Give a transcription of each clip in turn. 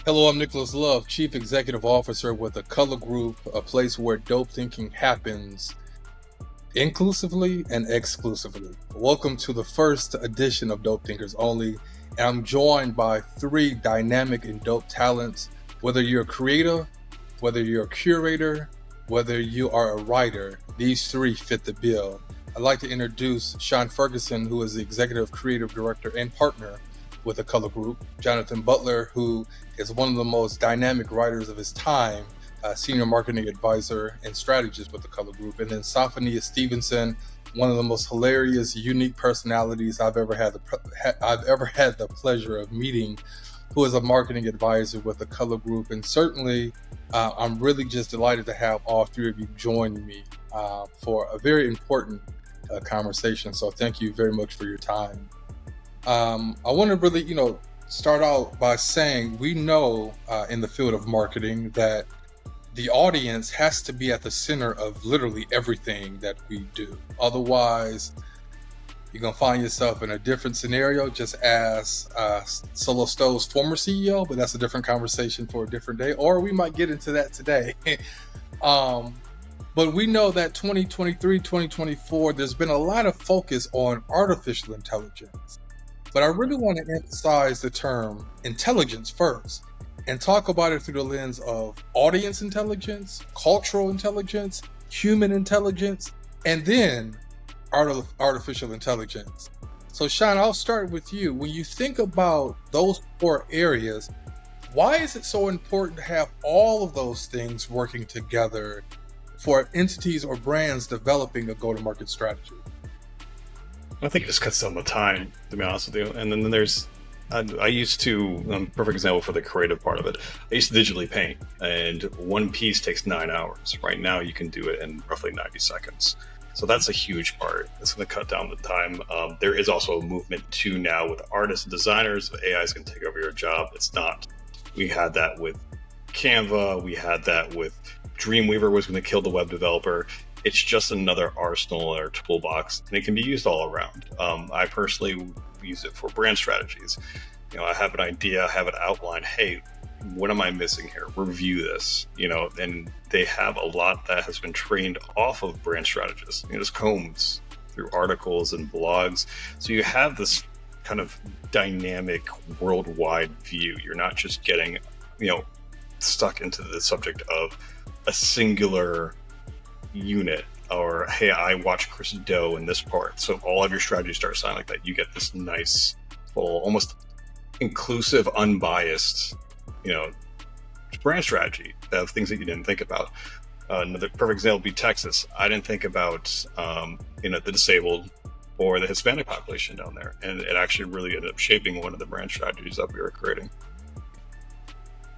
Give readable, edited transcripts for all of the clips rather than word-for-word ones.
Hello, I'm Nicholas Love, Chief Executive Officer with the Kulur Group, a place where dope thinking happens inclusively and exclusively. Welcome to the first edition of Dope Thinkers Only. And I'm joined by three dynamic and dope talents. Whether you're a creative, whether you're a curator, whether you are a writer, these three fit the bill. I'd like to introduce Sean Ferguson, who is the Executive Creative Director and Partner with the Kulur Group. Johnathan Butler, who is one of the most dynamic writers of his time, Senior Marketing Advisor and Strategist with the Kulur Group. And then Safaniya Stevenson, one of the most hilarious, unique personalities I've ever had the pleasure of meeting, who is a marketing advisor with the Kulur Group. And certainly, I'm really just delighted to have all three of you join me for a very important conversation. So thank you very much for your time. I want to really, start out by saying we know in the field of marketing that the audience has to be at the center of literally everything that we do. Otherwise, you're going to find yourself in a different scenario, just as Solo Stove's former CEO, but that's a different conversation for a different day, or we might get into that today. But we know that 2023, 2024, there's been a lot of focus on artificial intelligence. But I really want to emphasize the term intelligence first and talk about it through the lens of audience intelligence, cultural intelligence, human intelligence, and then artificial intelligence. So Sean, I'll start with you. When you think about those four areas, why is it so important to have all of those things working together for entities or brands developing a go-to-market strategy? I think it just cuts down the time, to be honest with you. And then there's, I used to, perfect example for the creative part of it, I used to digitally paint, and one piece takes 9 hours. Right now, you can do it in roughly 90 seconds. So that's a huge part. It's going to cut down the time. There is also a movement too now with artists and designers. AI is going to take over your job. It's not. We had that with Canva. We had that with Dreamweaver was going to kill the web developer. It's just another arsenal or toolbox, and it can be used all around. I personally use it for brand strategies. I have an idea, I have an outline. Hey, what am I missing here? Review this. And they have a lot that has been trained off of brand strategists. Just combs through articles and blogs. So you have this kind of dynamic worldwide view. You're not just getting, stuck into the subject of a singular unit, or hey, I watch Chris Doe in this part, so all of your strategies start sounding like that. You get this nice, full, almost inclusive, unbiased, brand strategy of things that you didn't think about. Another perfect example would be Texas. I didn't think about the disabled or the Hispanic population down there, and it actually really ended up shaping one of the brand strategies that we were creating.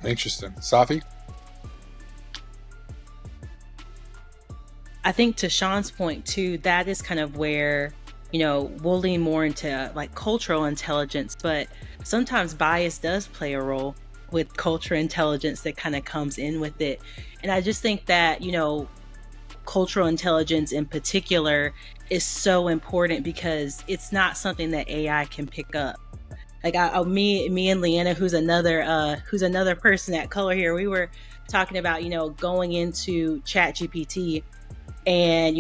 Interesting. Safi? I think to Sean's point too, that is kind of where, we'll lean more into like cultural intelligence, but sometimes bias does play a role with cultural intelligence that kind of comes in with it. And I just think that, cultural intelligence in particular is so important because it's not something that AI can pick up. Like me and Leanna, who's another person at Kulur here, we were talking about, going into ChatGPT. And,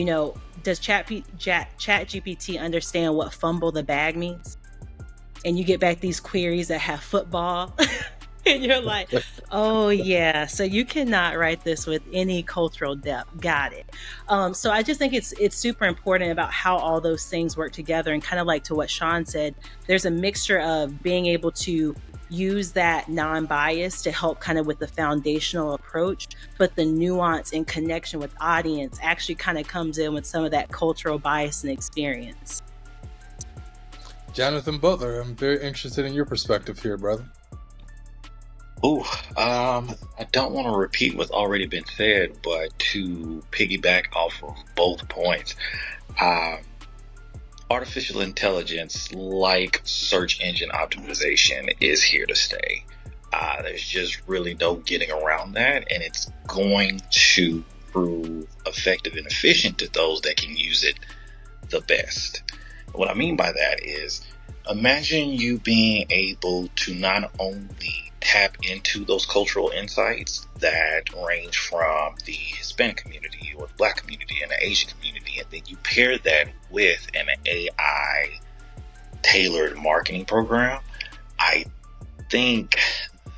does ChatGPT understand what fumble the bag means? And you get back these queries that have football. And you're like, oh, yeah. So you cannot write this with any cultural depth. Got it. So I just think it's super important about how all those things work together. And kind of like to what Sean said, there's a mixture of being able to use that non-bias to help kind of with the foundational approach, but the nuance and connection with audience actually kind of comes in with some of that cultural bias and experience. Johnathan Butler, I'm very interested in your perspective here, brother. I don't want to repeat what's already been said, but to piggyback off of both points, artificial intelligence, like search engine optimization, is here to stay. There's just really no getting around that, and it's going to prove effective and efficient to those that can use it the best. What I mean by that is, imagine you being able to not only tap into those cultural insights that range from the Hispanic community or the Black community and the Asian community, and then you pair that with an AI tailored marketing program, I think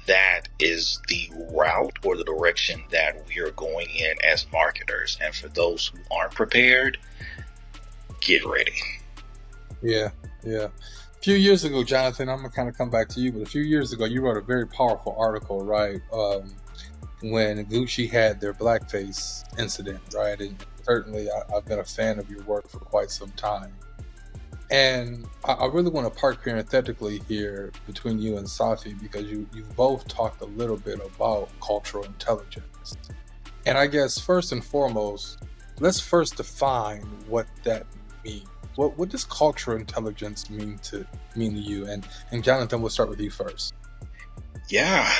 that is the route or the direction that we are going in as marketers. And for those who aren't prepared, get ready. Yeah. A few years ago, Jonathan, I'm gonna kind of come back to you, but a few years ago, you wrote a very powerful article, right? When Gucci had their blackface incident, right? And certainly, I've been a fan of your work for quite some time. And I really want to park parenthetically here between you and Safi, because you've both talked a little bit about cultural intelligence. And I guess first and foremost, let's first define what that means. What does cultural intelligence mean to you? And Jonathan, we'll start with you first. Yeah.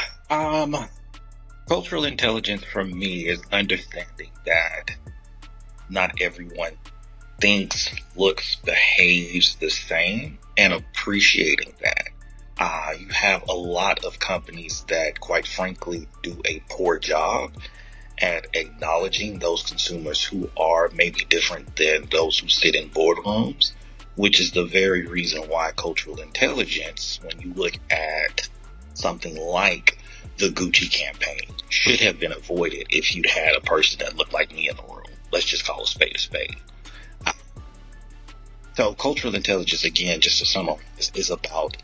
Cultural intelligence for me is understanding that not everyone thinks, looks, behaves the same, and appreciating that. You have a lot of companies that, quite frankly, do a poor job at acknowledging those consumers who are maybe different than those who sit in boardrooms, which is the very reason why cultural intelligence, when you look at something like the Gucci campaign, should have been avoided if you'd had a person that looked like me in the room. Let's just call a spade a spade. So cultural intelligence, again, just to summarize, is about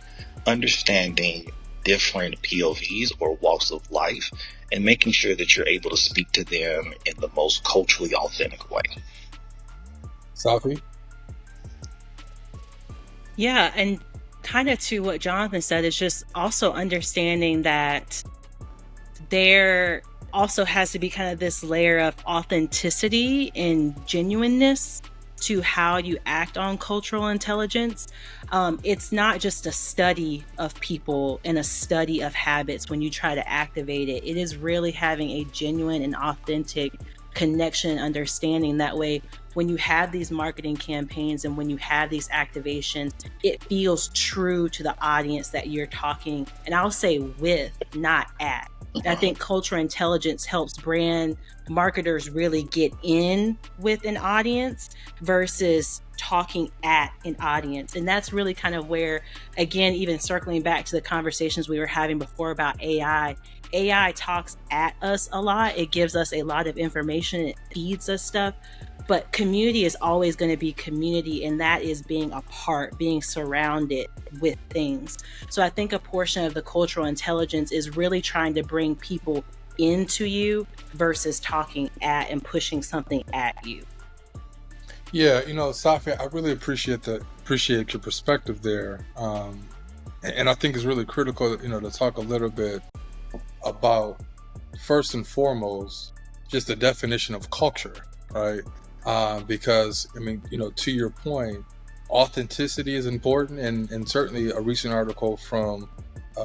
understanding different POVs or walks of life and making sure that you're able to speak to them in the most culturally authentic way. Safi? Yeah, and kind of to what Jonathan said, is just also understanding that there also has to be kind of this layer of authenticity and genuineness to how you act on cultural intelligence. It's not just a study of people and a study of habits when you try to activate it. It is really having a genuine and authentic connection and understanding. That way, when you have these marketing campaigns and when you have these activations, it feels true to the audience that you're talking, and I'll say with, not at. I think cultural intelligence helps brand marketers really get in with an audience versus talking at an audience. And that's really kind of where, again, even circling back to the conversations we were having before about AI talks at us a lot. It gives us a lot of information. It feeds us stuff. But community is always going to be community, and that is being a part, being surrounded with things. So I think a portion of the cultural intelligence is really trying to bring people into you versus talking at and pushing something at you. Yeah, Safi, I really appreciate your perspective there. And I think it's really critical, to talk a little bit about, first and foremost, just the definition of culture, right? Because, to your point, authenticity is important, and certainly a recent article from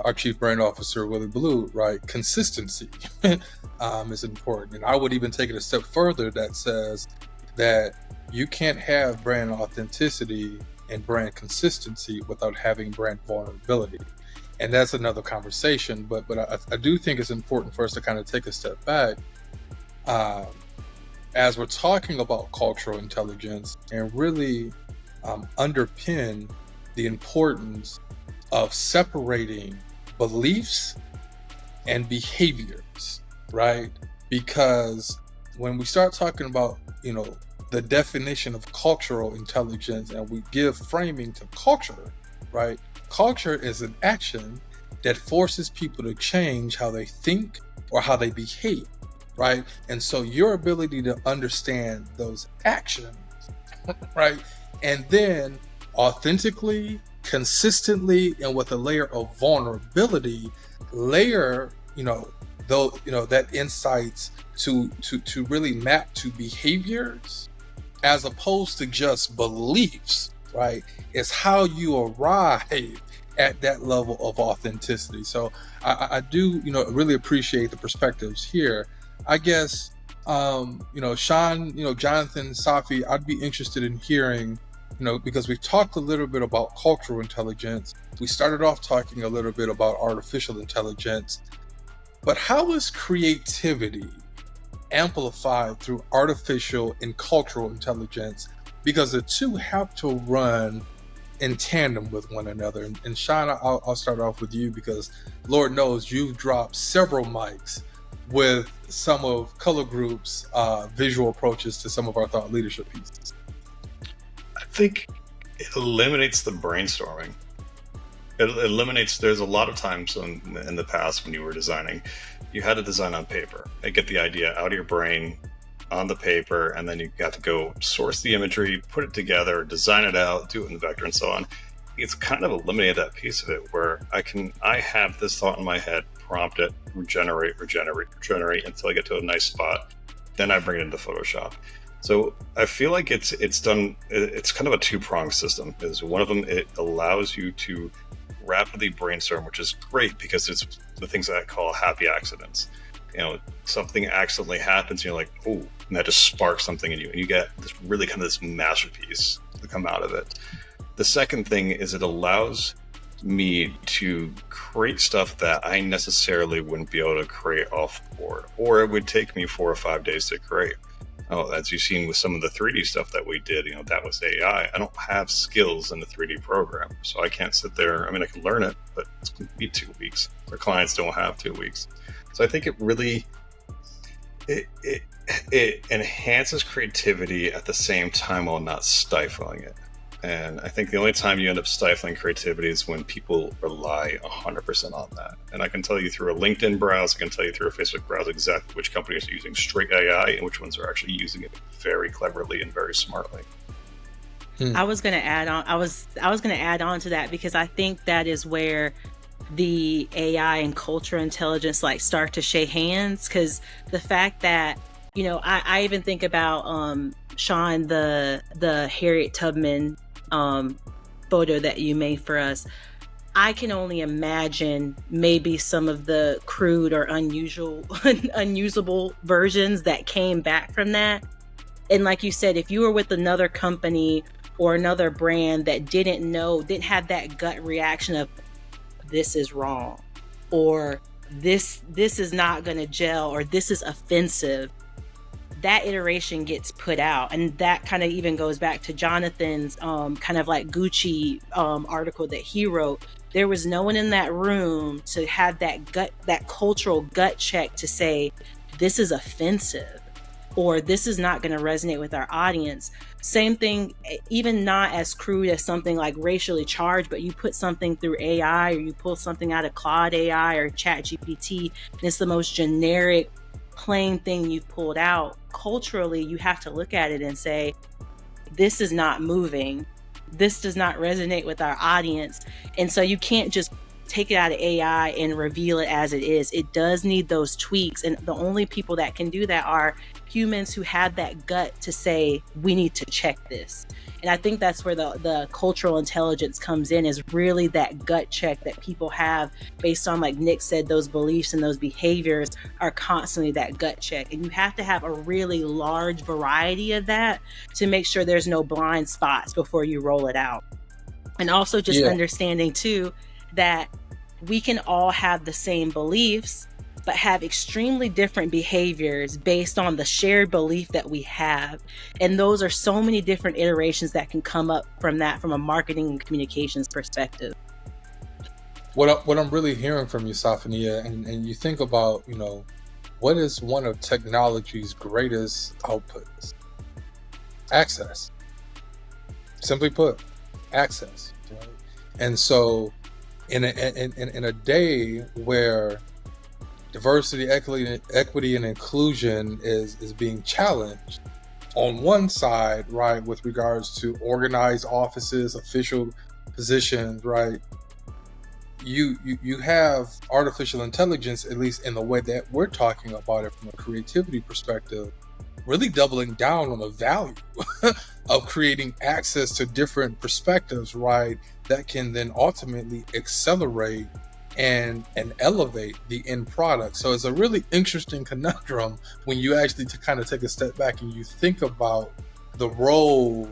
our Chief Brand Officer, Willie Blue, right? Consistency is important. And I would even take it a step further that says that you can't have brand authenticity and brand consistency without having brand vulnerability. And that's another conversation, but I do think it's important for us to kind of take a step back as we're talking about cultural intelligence and really underpin the importance of separating beliefs and behaviors, right? Because when we start talking about, the definition of cultural intelligence and we give framing to culture, right? Culture is an action that forces people to change how they think or how they behave, right? And so your ability to understand those actions, right? And then authentically, consistently, and with a layer of vulnerability, that insights to really map to behaviors as opposed to just beliefs, right? It's how you arrive at that level of authenticity. So I do, really appreciate the perspectives here. I guess, Sean, Jonathan, Safi, I'd be interested in hearing, because we've talked a little bit about cultural intelligence. We started off talking a little bit about artificial intelligence, but how is creativity amplified through artificial and cultural intelligence? Because the two have to run in tandem with one another. And Sean, I'll start off with you, because Lord knows you've dropped several mics with some of Kulur Group's visual approaches to some of our thought leadership pieces. I think it eliminates the brainstorming. It eliminates, there's a lot of times in the past when you were designing, you had to design on paper and get the idea out of your brain on the paper, and then you got to go source the imagery, put it together, design it out, do it in vector and so on. It's kind of eliminated that piece of it where I have this thought in my head, prompt it, regenerate until I get to a nice spot. Then I bring it into Photoshop. So I feel like it's kind of a two-pronged system. Is one of them, it allows you to rapidly brainstorm, which is great because it's the things that I call happy accidents. Something accidentally happens, and you're like, oh, and that just sparks something in you, and you get this really kind of this masterpiece to come out of it. The second thing is it allows me to create stuff that I necessarily wouldn't be able to create off the board, or it would take me 4 or 5 days to create. As you've seen with some of the 3D stuff that we did, that was AI. I don't have skills in the 3D program, so I can't sit there. I mean, I can learn it, but it's going to be 2 weeks. Our clients don't have 2 weeks. So I think it really, it enhances creativity at the same time while not stifling it. And I think the only time you end up stifling creativity is when people rely 100% on that. And I can tell you through a LinkedIn browse, I can tell you through a Facebook browse exactly which companies are using straight AI and which ones are actually using it very cleverly and very smartly. I was going to add on. I was going to add on to that, because I think that is where the AI and cultural intelligence start to shake hands. Because the fact that I even think about Sean, the Harriet Tubman photo that you made for us. I can only imagine maybe some of the crude or unusable versions that came back from that. And like you said, if you were with another company or another brand that didn't have that gut reaction of this is wrong, or this is not going to gel, or this is offensive, that iteration gets put out. And that kind of even goes back to Johnathan's kind of like Gucci article that he wrote. There was no one in that room to have that cultural gut check to say, this is offensive, or this is not going to resonate with our audience. Same thing, even not as crude as something like racially charged, but you put something through AI, or you pull something out of Claude AI or ChatGPT, and it's the most generic, plain thing you've pulled out. Culturally, you have to look at it and say, this is not moving. This does not resonate with our audience. And so you can't just take it out of AI and reveal it as it is. It does need those tweaks. And the only people that can do that are humans who have that gut to say, we need to check this. And I think that's where the cultural intelligence comes in, is really that gut check that people have based on, like Nick said, those beliefs and those behaviors are constantly that gut check. And you have to have a really large variety of that to make sure there's no blind spots before you roll it out. And also just understanding too, that we can all have the same beliefs, but have extremely different behaviors based on the shared belief that we have. And those are so many different iterations that can come up from that, from a marketing and communications perspective. What I'm really hearing from you, Safaniya, and you think about, what is one of technology's greatest outputs? Access. Simply put, access. Right? And so in a day where diversity, equity, and inclusion is being challenged on one side, right, with regards to organized offices, official positions, right, you have artificial intelligence, at least in the way that we're talking about it from a creativity perspective, really doubling down on the value of creating access to different perspectives, right, that can then ultimately accelerate and elevate the end product. So it's a really interesting conundrum when you actually to kind of take a step back and you think about the role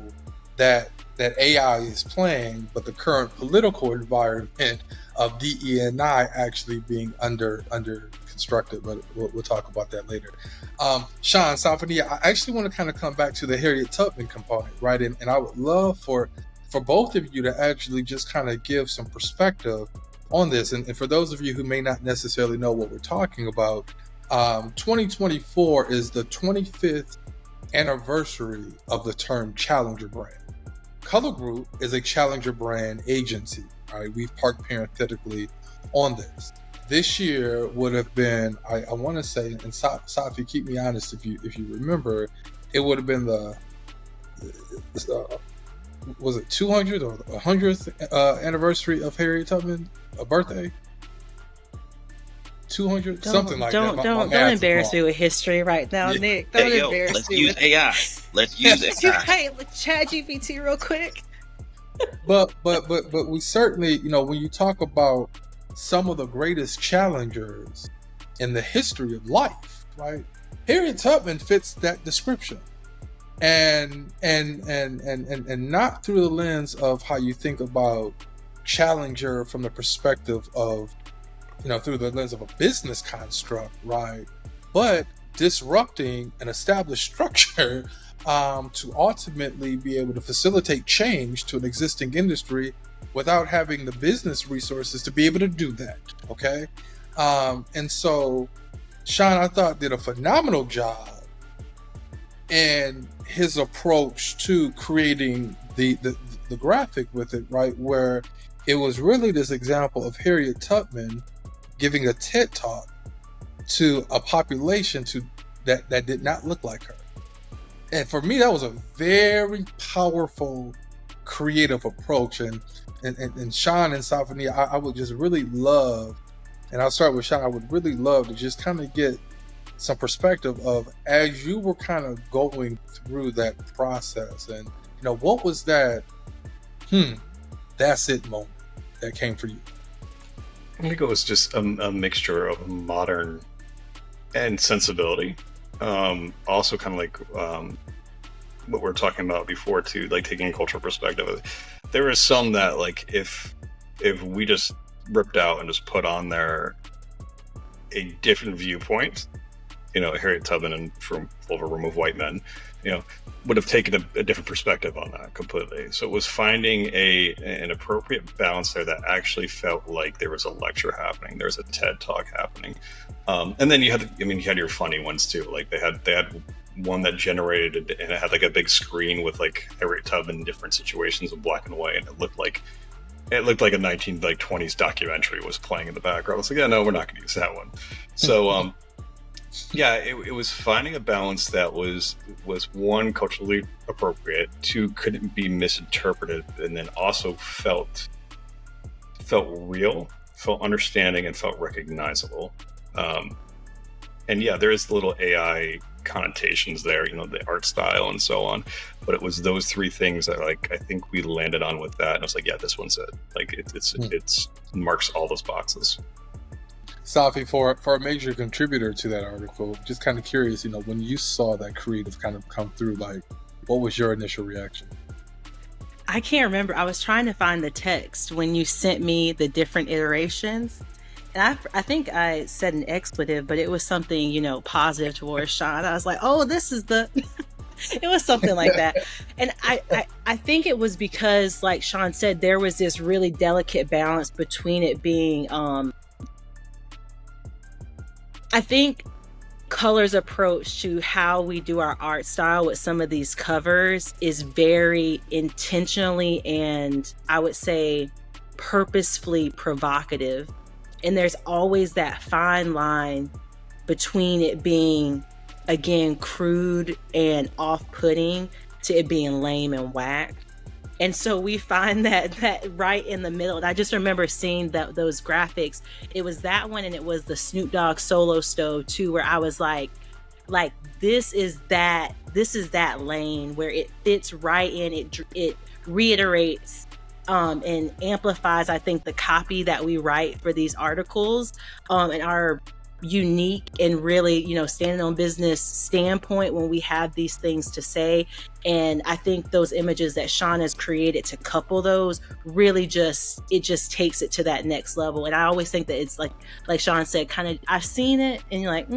that that AI is playing, but the current political environment of DE&I actually being under constructed. But we'll talk about that later. Sean, Safaniya, I actually want to kind of come back to the Harriet Tubman component, right? And I would love for both of you to actually just kind of give some perspective on this. And for those of you who may not necessarily know what we're talking about, 2024 is the 25th anniversary of the term challenger brand. Kulur Group is a challenger brand agency. Right, we've parked parenthetically on this. This year would have been, I want to say, and Safi, keep me honest if you remember, it would have been the was it 200th or 100th anniversary of Harriet Tubman, a birthday? 200, something like that. Don't embarrass me with history right now, Nick. Don't embarrass let's me. Use AI. Let's use AI. Hey, chat GPT real quick. But we certainly, when you talk about some of the greatest challengers in the history of life, right? Harriet Tubman fits that description. And not through the lens of how you think about challenger from the perspective of, through the lens of a business construct, right? But disrupting an established structure to ultimately be able to facilitate change to an existing industry without having the business resources to be able to do that, okay? And so Sean, I thought, did a phenomenal job in his approach to creating the graphic with it, right? Where it was really this example of Harriet Tubman giving a TED talk to a population that did not look like her. And for me, that was a very powerful, creative approach. And Sean and Safaniya, I would just really love, and I'll start with Sean, I would really love to just kind of get some perspective of, as you were kind of going through that process, and what was that that's it moment that came for you? I think it was just a mixture of modern and sensibility. Also kind of like what we were talking about before too, like taking a cultural perspective. There is some that, like, if we just ripped out and just put on there a different viewpoint, Harriet Tubman and from over Room of White Men, would have taken a different perspective on that completely. So it was finding an appropriate balance there that actually felt like there was a lecture happening, there was a TED talk happening, and then you had your funny ones too. Like they had one that generated, and it had like a big screen with like Harriet Tubman in different situations in black and white, and it looked like a 1920s documentary was playing in the background. I was like, yeah, no, we're not going to use that one. So yeah, it was finding a balance that was one, culturally appropriate, two, couldn't be misinterpreted, and then also felt real, felt understanding, and felt recognizable. And yeah, there is the little AI connotations there, the art style and so on, but it was those three things that, like, I think we landed on with that, and I was like, yeah, this one's it. Like it's marks all those boxes. Safi, for a major contributor to that article, just kind of curious, when you saw that creative kind of come through, like, what was your initial reaction? I can't remember. I was trying to find the text when you sent me the different iterations. And I think I said an expletive, but it was something, positive towards Sean. I was like, oh, this is the... It was something like that. And I think it was because, like Sean said, there was this really delicate balance between it being... I think Kulur's approach to how we do our art style with some of these covers is very intentionally and, I would say, purposefully provocative. And there's always that fine line between it being, again, crude and off-putting to it being lame and whack. And so we find that right in the middle. And I just remember seeing those graphics. It was that one, and it was the Snoop Dogg solo stove too, where I was like this is that lane where it fits right in. It reiterates and amplifies, I think, the copy that we write for these articles, and our unique and really, standing on business standpoint when we have these things to say. And I think those images that Sean has created to couple those really just takes it to that next level. And I always think that it's like Sean said, kind of, I've seen it and you're like,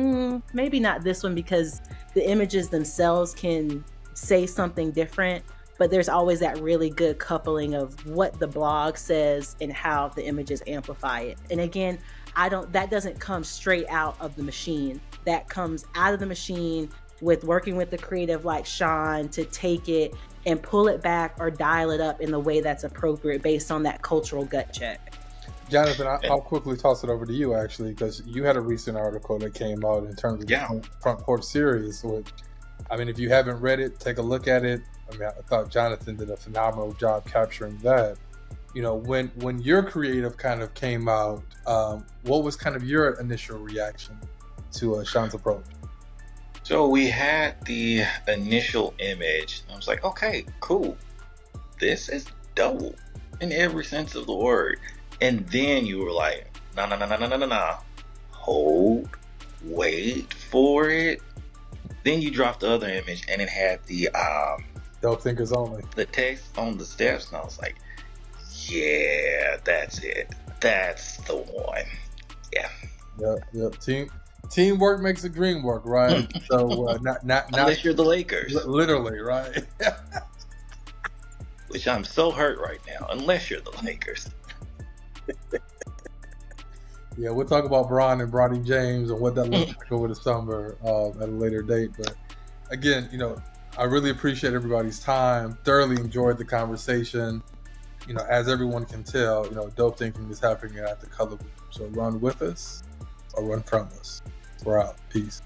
maybe not this one, because the images themselves can say something different, but there's always that really good coupling of what the blog says and how the images amplify it. And again, that doesn't come straight out of the machine. That comes out of the machine with working with the creative like Sean to take it and pull it back or dial it up in the way that's appropriate based on that cultural gut check. Jonathan, I'll quickly toss it over to you, actually, because you had a recent article that came out in terms of the front porch series. If you haven't read it, take a look at it. I thought Jonathan did a phenomenal job capturing that. When your creative kind of came out, what was kind of your initial reaction to Sean's approach? So we had the initial image. I was like, okay, cool. This is dope in every sense of the word. And then you were like, no. Hold, wait for it. Then you dropped the other image and it had the Dope Thinkers Only. The text on the steps, and I was like, yeah, that's it. That's the one. Yeah. Yep. Teamwork makes the dream work, right? So not unless you're the Lakers. Literally, right? Which I'm so hurt right now. Unless you're the Lakers. Yeah, we'll talk about Bron and Bronny James and what that looks like over the summer at a later date. But again, I really appreciate everybody's time. Thoroughly enjoyed the conversation. As everyone can tell, dope thinking is happening at the Kulur Group. So run with us or run from us. We're out. Peace.